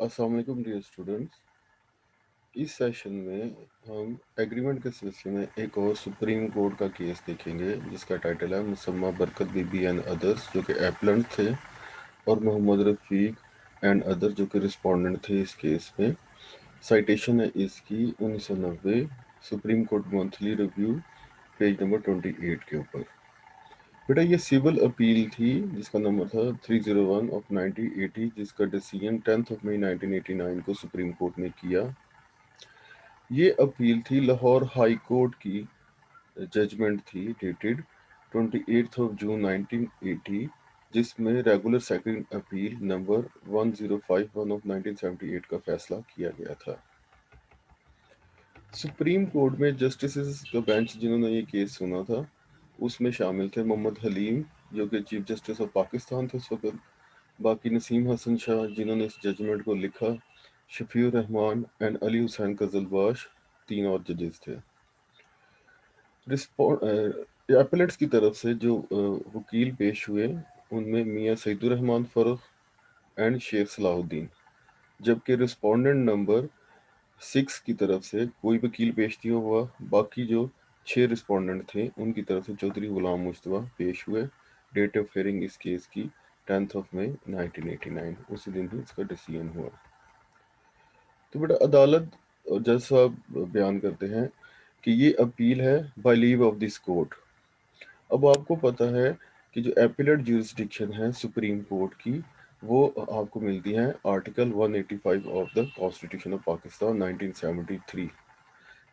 अस्सलाम वालेकुम dear students. इस सेशन में हम एग्रीमेंट के सिलसिले में एक और सुप्रीम कोर्ट का केस देखेंगे जिसका टाइटल है मुसम्मा बरकत बीबी एंड अदर्स, जो कि एप्लेंट थे, और मोहम्मद रफ़ीक एंड अदर जो कि रिस्पोंडेंट थे इस केस में। साइटेशन है इसकी 1990 supreme court monthly review, page number 28 के ऊपर। बेटा ये सिविल अपील थी जिसका नंबर था 301 ऑफ 1980, जिसका डिसीजन 10 ऑफ मई 1989 को सुप्रीम कोर्ट ने किया। ये अपील थी लाहौर हाई कोर्ट की जजमेंट थी डेटेड 28 ऑफ जून 1980, जिसमें regular second appeal number 1051 of 1978 का फैसला किया गया था। सुप्रीम कोर्ट में जस्टिसेस का बेंच जिन्होंने ये केस सुना था उसमें शामिल थे मोहम्मद हलीम, जो कि चीफ जस्टिस ऑफ पाकिस्तान थे उस वक्त, बाकी नसीम हसन शाह जिन्होंने इस जजमेंट को लिखा, शफीउर रहमान एंड अली हुसैन कजलबाश, तीन और जजेस थे। एपेलेट्स की तरफ से जो वकील पेश हुए उनमें मियाँ सईदुर रहमान फर्रुख एंड शेख सलाहुद्दीन, जबकि रिस्पोंडेंट नंबर 6 की तरफ से कोई वकील पेश नहीं हुआ। बाकी जो 6 रिस्पोंडेंट थे उनकी तरफ से चौधरी गुलाम मुस्तफा पेश हुए। डेट ऑफ हियरिंग इस केस की 10 ऑफ मई 1989, उसी दिन ही इसका डिसीजन हुआ। तो बेटा अदालत और जज साहब बयान करते हैं कि ये अपील है by leave of this court. अब आपको पता है कि जो एपिलेट ज्यूरिसडिक्शन है सुप्रीम कोर्ट की, वो आपको मिलती है article 185 of the Constitution of Pakistan 1973,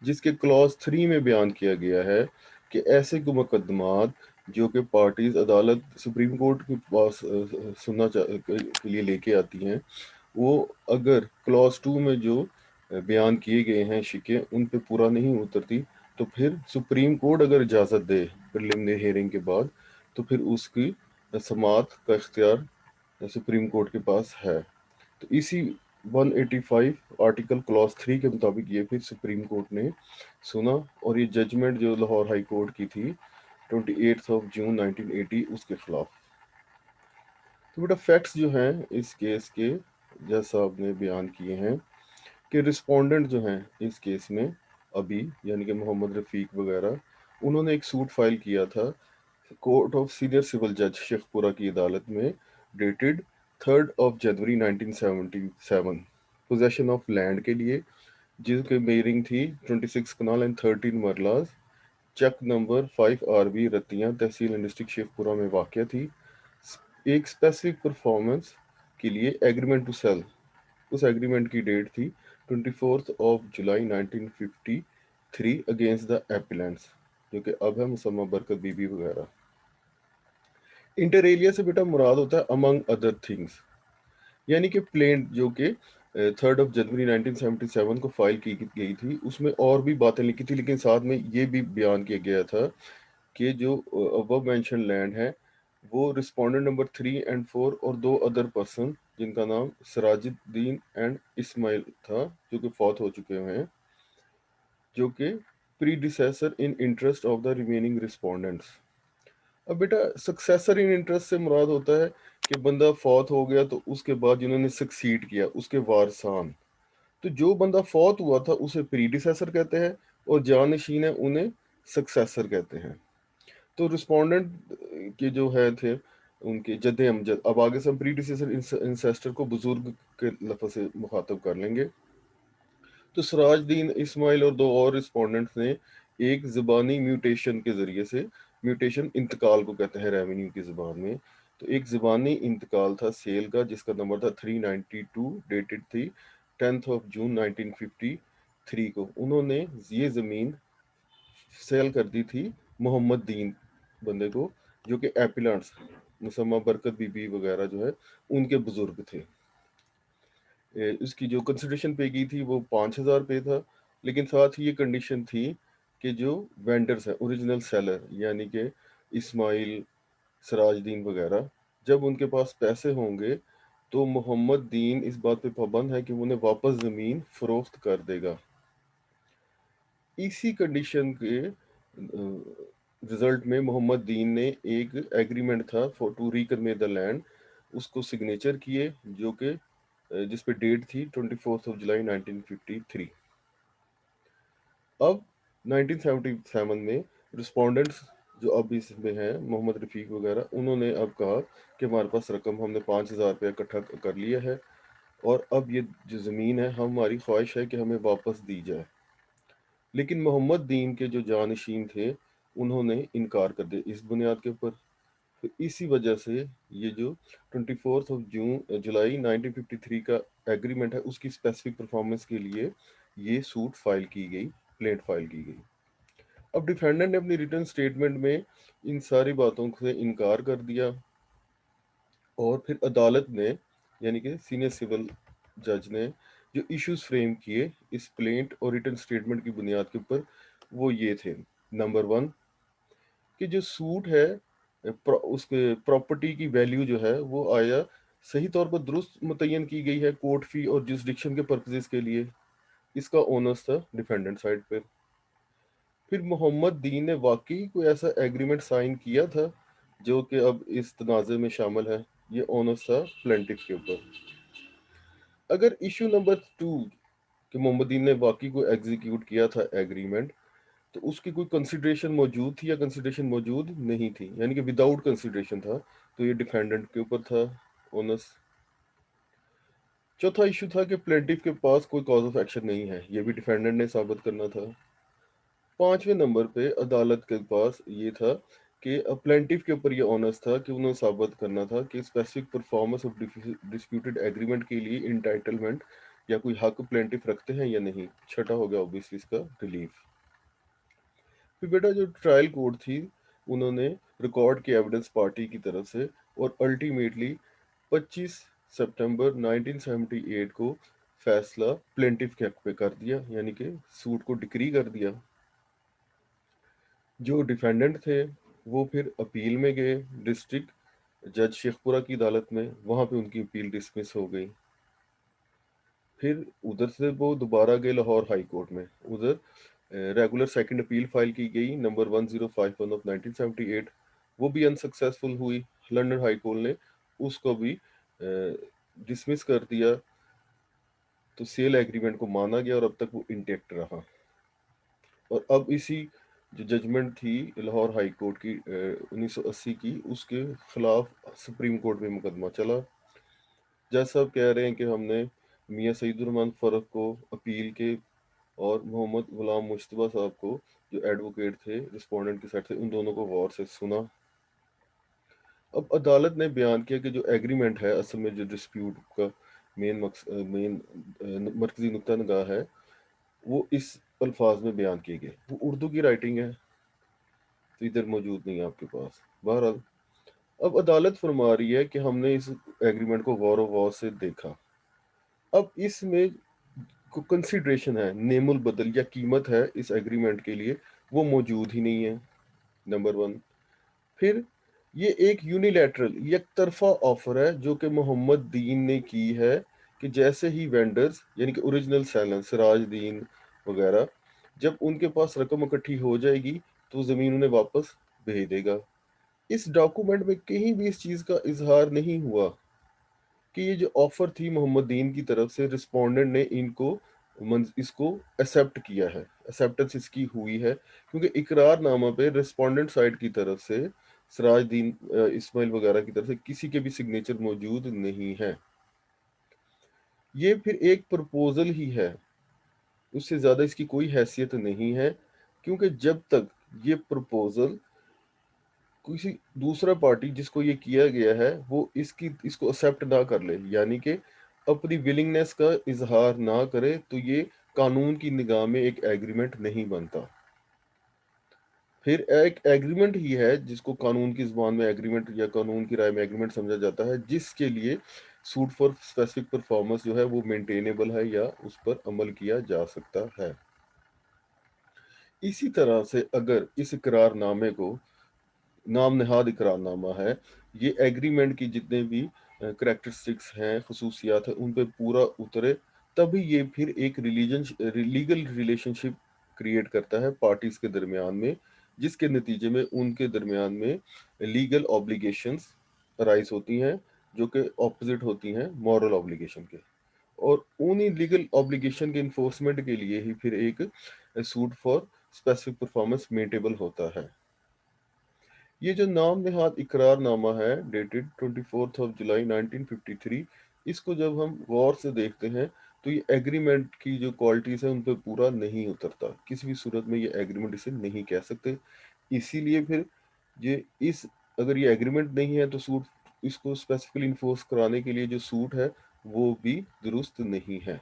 जिसके क्लॉज 3 में बयान किया गया है कि ऐसे को मुकदमात जो कि पार्टीज अदालत सुप्रीम कोर्ट के पास के लिए लेके आती हैं, वो अगर क्लॉज 2 में जो बयान किए गए हैं शिके उन पे पूरा नहीं उतरती, तो फिर सुप्रीम कोर्ट अगर इजाज़त दे प्रिलिमिनरी हियरिंग के बाद, तो फिर उसकी समाअत का इख्तियार सुप्रीम कोर्ट के पास है। तो इसी 185 आर्टिकल क्लॉज 3 के मुताबिक ये फिर सुप्रीम कोर्ट ने सुना, और ये जजमेंट जो लाहौर हाई कोर्ट की थी 28 ऑफ जून 1980 उसके खिलाफ। तो बेटा फैक्ट्स जो हैं इस केस के जज साहब ने बयान किए हैं कि रिस्पोंडेंट जो हैं इस केस में अभी, यानी कि मोहम्मद रफ़ीक वगैरह, उन्होंने एक सूट फाइल किया था कोर्ट ऑफ सीनियर सिविल जज शेखपुरा की अदालत में, dated 3 of January 1977, possession of land के लिए, जिसकी मेयरिंग थी 26 कनाल एंड 13 मरलाज, चक number 5 RB Ratian, tehsil and district Sheikhupura में वाक़या थी। एक स्पेसिफिक परफॉर्मेंस के लिए एग्रीमेंट टू सेल, उस एग्रीमेंट की डेट थी 24 of July 1953 against the appellants, जो कि अब है मुसम्मा बरकत बीबी वगैरह। इंटर एलिया से बेटा मुराद होता है अमंग अदर थिंग्स, यानी कि प्लेन जो कि 3 ऑफ जनवरी 1977 को फाइल की गई थी, उसमें और भी बातें लिखी थी, लेकिन साथ में ये भी बयान किया गया था कि जो अबव मेंशन लैंड है वो रिस्पोंडेंट नंबर 3 और 4 और दो अदर पर्सन जिनका नाम सिराजुद्दीन एंड इस्माइल था, जो कि फौत हो चुके हुए हैं, जो कि predecessor in interest of the remaining respondents. अब बेटा सक्सेसर इन इंटरेस्ट से मुराद होता है कि बंदा फौत हो गया तो उसके बाद जिन्होंने सक्सीड किया उसके वारसान। तो जो बंदा फौत हुआ था उसे प्रीडिसेसर कहते हैं, और जानशीन है उन्हें सक्सेसर कहते हैं। तो रिस्पोंडेंट के जो है थे उनके जद्दे अमजद, अब आगे से हम प्रीडिसेसर इंसेस्टर को बुजुर्ग के लफ्ज़ से मुखातब कर लेंगे। तो सिराजुद्दीन इस्माइल और दो और रिस्पोंडेंट्स ने एक ज़बानी म्यूटेशन के ज़रिए से, म्यूटेशन इंतकाल को कहते हैं रेवेन्यू की ज़बान में, तो एक ज़बानी इंतकाल था सेल का जिसका नंबर था 392, डेटेड थी 10 ऑफ जून 1953 को। उन्होंने ये ज़मीन सेल कर दी थी मोहम्मद दीन बंदे को, जो कि एपिलेंट्स मुसम्मा बरकत बीबी वगैरह जो है उनके बुजुर्ग थे। इसकी जो कंसिडरेशन पे की थी वो 5,000 पे था, लेकिन साथ ही ये कंडीशन थी कि जो वेंडर्स हैं ओरिजिनल सेलर यानी कि इस्माइल, सिराजुद्दीन वगैरह, जब उनके पास पैसे होंगे तो मोहम्मद दीन इस बात पे पाबंद है कि वो उन्हें वापस ज़मीन फरोख्त कर देगा। इसी कंडीशन के रिजल्ट में मोहम्मद दीन ने एक एग्रीमेंट था फॉर टू रिकन्वे द लैंड, उसको सिग्नेचर किए, जो कि जिस पे डेट थी 24 जुलाई 1953। अब 1977 में रिस्पोंडेंट्स जो अब इसमें हैं, मोहम्मद रफ़ीक वगैरह, उन्होंने अब कहा कि हमारे पास रकम हमने 5,000 रुपया इकट्ठा कर लिया है, और अब ये जो ज़मीन है हमारी ख्वाहिश है कि हमें वापस दी जाए। लेकिन मोहम्मद दीन के जो जानशीन थे, उन्होंने इनकार कर दिया इस बुनियाद के ऊपर। तो इसी वजह से ये जो 24 जुलाई 1953 का एग्रीमेंट है, उसकी स्पेसिफिक परफॉर्मेंस के लिए ये सूट फाइल की गई, प्लेंट फाइल की गई। अब डिफेंडेंट ने अपनी रिटर्न स्टेटमेंट में इन सारी बातों से इनकार कर दिया, और फिर अदालत ने, यानी कि सीनियर सिविल जज ने, जो इश्यूज फ्रेम किए इस प्लेंट और रिटर्न स्टेटमेंट की बुनियाद के ऊपर, वो ये थे। नंबर वन, कि जो सूट है उसके प्रॉपर्टी की वैल्यू जो है वो आया सही तौर पर दुरुस्त मुतय्यन की गई है कोर्ट फी और जुरिस्डिक्शन के पर्पजेस के लिए, इसका ओनर्स था डिफेंडेंट साइड पे। फिर मोहम्मद दीन ने वाकई कोई ऐसा एग्रीमेंट साइन किया था जो कि अब इस तनाज़े में शामिल है, ये ओनर्स था प्लेंटिफ के ऊपर। अगर इशू नंबर टू, कि मोहम्मद दीन ने वाकई को एग्जीक्यूट किया था एग्रीमेंट, तो उसकी कोई कंसिडरेशन मौजूद थी या कंसिडरेशन मौजूद नहीं थी, यानी कि विदाउट कंसिडरेशन था, तो ये डिफेंडेंट के ऊपर था ओनस। चौथा इशू था कि प्लेंटिफ के पास कोई कॉज ऑफ एक्शन नहीं है, ये भी डिफेंडेंट ने साबित करना था। पांचवें नंबर पे अदालत के पास ये था कि प्लेंटिफ के ऊपर ये ऑनर्स था कि उन्हें साबित करना था कि specific performance of disputed agreement के लिए इंटाइटलमेंट या कोई हक प्लेंटिफ रखते हैं या नहीं। छठा हो गया ऑब्वियसली इसका रिलीफ। फिर बेटा जो ट्रायल कोर्ट थी, उन्होंने रिकॉर्ड की एविडेंस पार्टी की तरफ से, और अल्टीमेटली 25 सितंबर 1978 को फैसला प्लेंटिफ के हक पे कर दिया, यानी कि सूट को डिक्री कर दिया। जो डिफेंडेंट थे वो फिर अपील में गए डिस्ट्रिक्ट जज शेखपुरा की अदालत में, वहां पे उनकी अपील डिसमिस हो गई। फिर उधर से वो दोबारा गए लाहौर हाई कोर्ट में, उधर रेगुलर सेकंड अपील फाइल की गई नंबर 1051 ऑफ 1978, वो भी अनसक्सेसफुल हुई। लंदन हाई कोर्ट ने उसको भी डिसमिस कर दिया, तो सेल एग्रीमेंट को माना गया और अब तक वो इंटेक्ट रहा। और अब इसी जो जजमेंट थी लाहौर हाई कोर्ट की 1980 की, उसके खिलाफ सुप्रीम कोर्ट में मुकदमा चला। जज साहब कह रहे हैं कि हमने मियाँ सईदुर रहमान फ़ारूक को अपील के, और मोहम्मद गुलाम मुश्तबा साहब को जो एडवोकेट थे रिस्पोंडेंट की साइड से, उन दोनों को गौर से सुना। अब अदालत ने बयान किया कि जो एग्रीमेंट है, असल में जो डिस्प्यूट का मेन मरकजी नुक्ता निगाह है, वो इस अल्फाज में बयान किए गए। वो उर्दू की राइटिंग है, तो इधर मौजूद नहीं है आपके पास। बहरहाल अब अदालत फरमा रही है कि हमने इस एग्रीमेंट को गौर गौर से देखा। अब इसमें कंसिडरेशन है, नेमुल बदल या कीमत है इस एग्रीमेंट के लिए, वो मौजूद ही नहीं है, नंबर वन। फिर ये एक यूनिलैटरल, एक तरफा ऑफर है जो कि मोहम्मद दीन ने की है, कि जैसे ही वेंडर्स, यानी कि ओरिजिनल सेलर सिराज दीन वगैरह, जब उनके पास रकम इकट्ठी हो जाएगी तो ज़मीन उन्हें वापस भेज देगा। इस डॉक्यूमेंट में कहीं भी इस चीज़ का इजहार नहीं हुआ कि ये जो ऑफर थी मोहम्मद दीन की तरफ से, रिस्पोंडेंट ने इसको एक्सेप्ट किया है, एक्सेप्टेंस इसकी हुई है, क्योंकि इकरारनामा पे रिस्पोंडेंट साइड की तरफ से सिराजदीन इस्माइल वगैरह की तरफ से किसी के भी सिग्नेचर मौजूद नहीं है। ये फिर एक प्रपोजल ही है, उससे ज़्यादा इसकी कोई हैसियत नहीं है, क्योंकि जब तक ये प्रपोजल किसी दूसरा पार्टी जिसको ये किया गया है वो इसको एक्सेप्ट ना कर ले, यानी कि अपनी विलिंगनेस का इजहार ना करे, तो ये कानून की निगाह में एक एग्रीमेंट नहीं बनता। फिर एक एग्रीमेंट ही है जिसको कानून की जुबान में एग्रीमेंट या कानून की राय में एग्रीमेंट समझा जाता है, जिसके लिए सूट फॉर स्पेसिफिक परफॉर्मेंस जो है वो मेंटेनेबल है या उस पर अमल किया जा सकता है। इसी तरह से अगर इस इकरारनामे को, नाम नहाद इकरारनामा है, ये एग्रीमेंट की जितने भी करेक्टरिस्टिक्स हैं, खसूसियात हैं, उन पे पूरा उतरे, तभी ये फिर एक लीगल रिलेशनशिप क्रिएट करता है पार्टीज के दरमियान में, जिसके नतीजे में उनके दरमियान में लीगल ऑब्लिगेशंस अराइज होती हैं, जो कि ऑपोजिट होती हैं मॉरल ऑब्लिगेशन के। और उन्हीं लीगल ऑब्लिगेशन के इन्फोर्समेंट के लिए ही फिर एक सूट फॉर स्पेसिफिक परफॉर्मेंस मेंटेबल होता है। ये जो नाम नेहाद इकरारनामा है डेटेड 24 ऑफ जुलाई 1953, इसको जब हम गौर से देखते हैं तो ये एग्रीमेंट की जो क्वालिटीज है उन पर पूरा नहीं उतरता। किसी भी सूरत में ये एग्रीमेंट इसे नहीं कह सकते। इसीलिए फिर ये इस अगर ये एग्रीमेंट नहीं है तो सूट इसको स्पेसिफिकली इन्फोर्स कराने के लिए जो सूट है वो भी दुरुस्त नहीं है।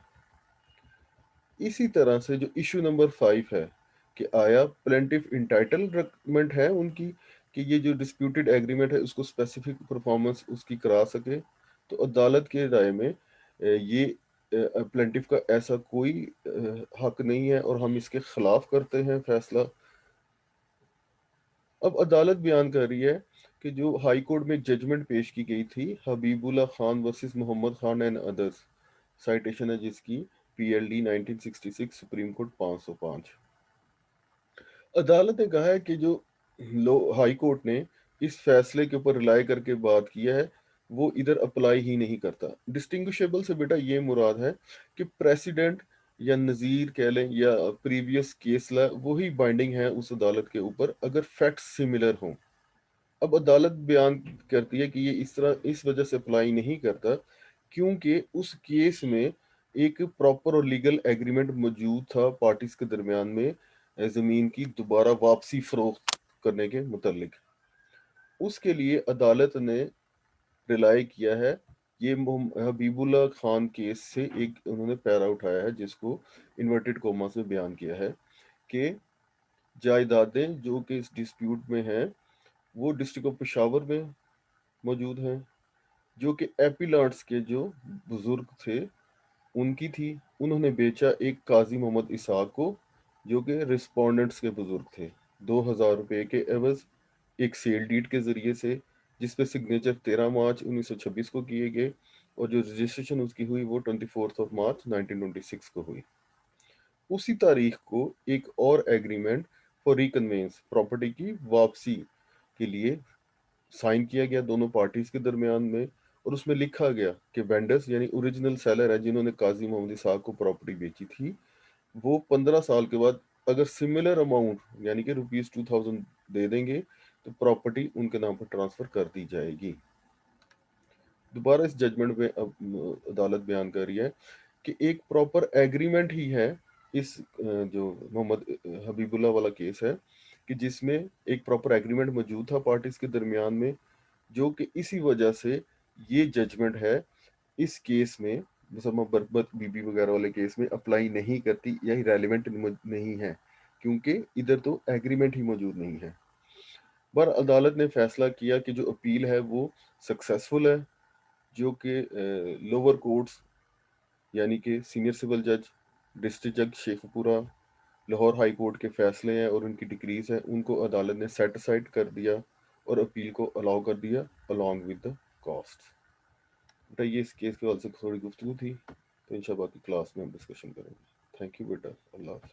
इसी तरह से जो इशू नंबर 5 है कि आया प्लेंटिफ इंटाइटलमेंट है उनकी कि ये जो डिस्प्यूटेड एग्रीमेंट है उसको स्पेसिफिक परफॉर्मेंस उसकी करा सके। तो अदालत के राय में ये प्लेंटिफ का ऐसा कोई हक नहीं है और हम इसके खिलाफ करते हैं फैसला। अब अदालत बयान कर रही है कि जो हाई कोर्ट में जजमेंट पेश की गई थी Habibullah Khan versus Mohammad Khan and others, citation है जिसकी पीएलडी 1966 सुप्रीम कोर्ट 505। अदालत ने कहा है कि जो लो हाई कोर्ट ने इस फैसले के ऊपर रिलाई करके बात किया है वो इधर अप्लाई ही नहीं करता। डिस्टिंग्विशेबल से बेटा ये मुराद है कि प्रेसिडेंट या नज़ीर कह लें या प्रीवियस केस ला वही बाइंडिंग है उस अदालत के ऊपर अगर फैक्ट्स सिमिलर हों। अब अदालत बयान करती है कि ये इस तरह इस वजह से अप्लाई नहीं करता क्योंकि उस केस में एक प्रॉपर और लीगल एग्रीमेंट मौजूद था पार्टीज के दरमियान में जमीन की दोबारा वापसी फरोख्त करने के मुतल्लिक। उसके लिए अदालत ने रिलाई किया है। ये हबीबुल्ला खान केस से एक उन्होंने पैरा उठाया है जिसको इन्वर्टेड कोमास में बयान किया है कि जायदादें जो कि इस डिस्प्यूट में हैं वो डिस्ट्रिक्ट ऑफ पेशावर में मौजूद हैं, जो कि एपिलांट्स के जो बुजुर्ग थे उनकी थी। उन्होंने बेचा एक काजी मोहम्मद इसहाक को जो कि रिस्पोंडेंट्स के बुजुर्ग थे 2000 रुपये के एवज एक सेल डीड के जरिए से, जिस पे सिग्नेचर 13 मार्च 1926 को किए गए और जो रजिस्ट्रेशन उसकी हुई वो 24 मार्च 1926 को हुई। उसी तारीख को एक और एग्रीमेंट फॉर रिकन्वेंस प्रॉपर्टी की वापसी के लिए साइन किया गया दोनों पार्टीज के दरमियान में। और उसमें लिखा गया कि वेंडर्स यानी ओरिजिनल सेलर है जिन्होंने काजी मोहम्मद इसहाक को प्रॉपर्टी बेची थी वो 15 साल के बाद अगर सिमिलर अमाउंट यानी कि रुपीज 2000 दे देंगे तो प्रॉपर्टी उनके नाम पर ट्रांसफर कर दी जाएगी। दोबारा इस जजमेंट में अब अदालत बयान कर रही है कि एक प्रॉपर एग्रीमेंट ही है इस जो मोहम्मद हबीबुल्ला वाला केस है कि जिसमें एक प्रॉपर एग्रीमेंट मौजूद था पार्टीज के दरमियान में, जो कि इसी वजह से ये जजमेंट है इस केस में मुसम्मा बरबत बीबी वगैरह वाले केस में अप्लाई नहीं करती या रेलिवेंट नहीं है क्योंकि इधर तो एग्रीमेंट ही मौजूद नहीं है। पर अदालत ने फैसला किया कि जो अपील है वो सक्सेसफुल है, जो कि लोअर कोर्ट्स यानी कि सीनियर सिविल जज, डिस्ट्रिक्ट जज शेखपुरा, लाहौर हाई कोर्ट के फैसले हैं और उनकी डिक्रीज हैं उनको अदालत ने सेट असाइड कर दिया और अपील को अलाउ कर दिया अलॉन्ग विद द कॉस्ट। बेटा ये इस केस के हवाले से थोड़ी गुफ्तगू थी तो इंशाल्लाह बाकी क्लास में हम डिस्कशन करेंगे। थैंक यू बेटा, अल्लाह हाफ़िज़।